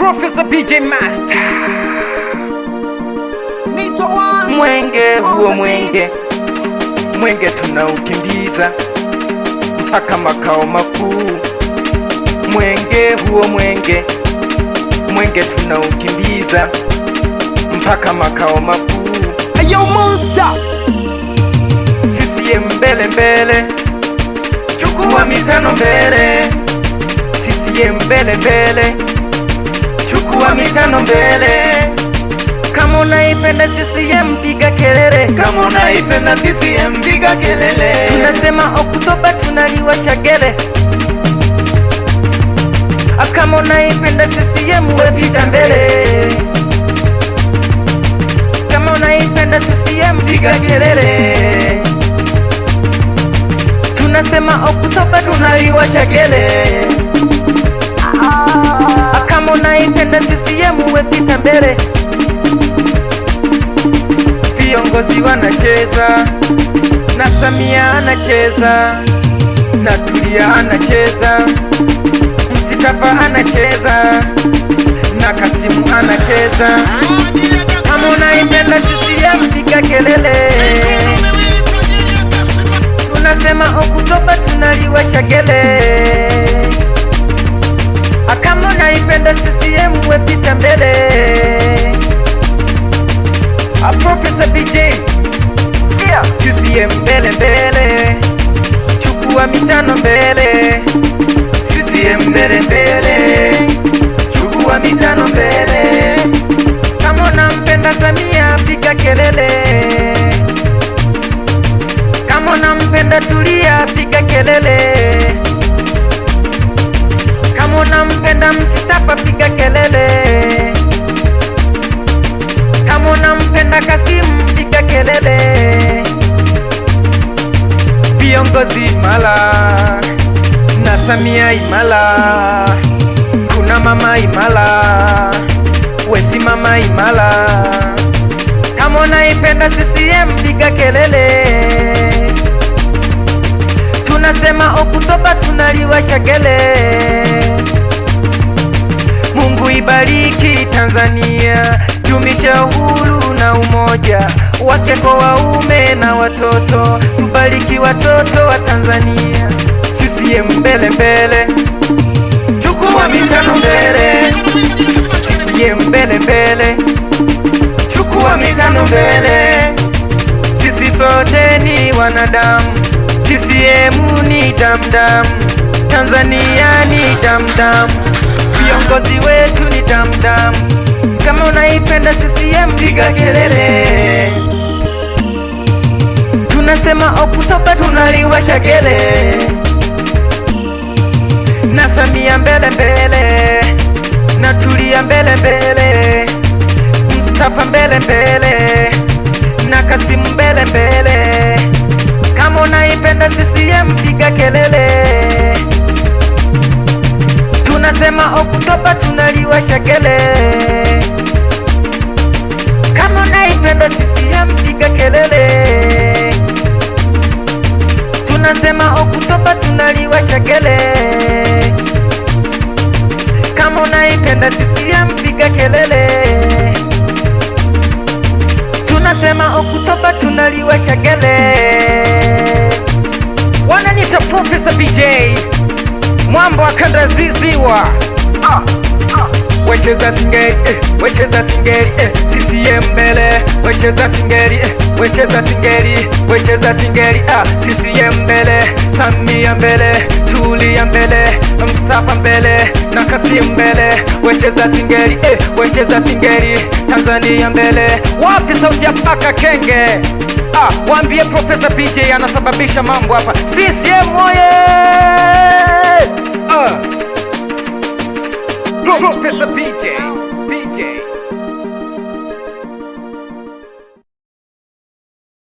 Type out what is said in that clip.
Professor BJ Master. Mwenge huo mwenge, mwenge tunaukimbiza mpaka makao makuu. Mwenge huo mwenge, mwenge tunaukimbiza mpaka makao makuu. Ayo monster, CCM mbele mbele, chukua mitano mbele. CCM mbele mbele, chukua mitano mbele. Kama unaipenda CCM piga kelele, kama unaipenda CCM piga kelele. Tunasema Oktoba tunaliwasha gele. Kama unaipenda CCM we pita mbele. Kama unaipenda CCM piga kelele. Tunasema Oktoba tunaliwasha gele. Kama unaipenda CCM we pita mbele. Viongozi wanacheza na Samia anacheza na Tulia anacheza, Msitafa anacheza na Kasimu anacheza. Kama unaipenda CCM piga kelele. Tunasema Oktoba tunaliwasha gele. Kama unaipenda CCM we pita mbele. Professor BJ, yeah. CCM mbele mbele, chukua mitano mbele. CCM mbele mbele, chukua mitano mbele. Kama unampenda Samia piga kelele. Kama unampenda Tulia piga kelele. Kama unampenda Msitafa piga kelele. Kama unampenda Kasimu piga kelele. Viongozi imala na Samia imala, kuna mama imala, wesi mama imala. Kama unaipenda CCM piga kelele. Tunasema Oktoba tunaliwasha gele. Mungu ibariki Tanzania, dumisha uhuru na umoja wake kwa waume na watoto. Tubariki watoto wa Tanzania. CCM mbele mbele, chukua mitano mbele. CCM mbele mbele, chukua mitano mbele. Sisi sote ni wanadamu, CCM ni damdam, Tanzania ni damdam, viongozi wetu ni damdam. Kama unaipenda CCM piga kelele. Tunasema Oktoba tunaliwasha gele. Na Samia mbele mbele, na Tulia mbele mbele, Msitafa mbele mbele, na Kasimu mbele mbele. Kama unaipenda CCM piga kelele. Tunasema Oktoba tunaliwasha gele. Kama unaipenda CCM piga kelele. Tunasema Oktoba tunaliwasha gele. Kama unaipenda CCM piga kelele. Tunasema Oktoba tunaliwasha gele. Wananiita Professor BJ, mwamba wa kanda ziziwa. Wecheza singeri, wecheza singeri, CCM mbele. Wecheza singeri, wecheza singeri, wecheza singeri, CCM mbele. Samia mbele, Tulia mbele, Msitafa mbele, na Kasimu mbele. Wecheza singeri, wecheza singeri, Tanzania mbele. Wapi sauti ya paka kenge? Waambie Professor BJ anasababisha mambo hapa. CCM oye!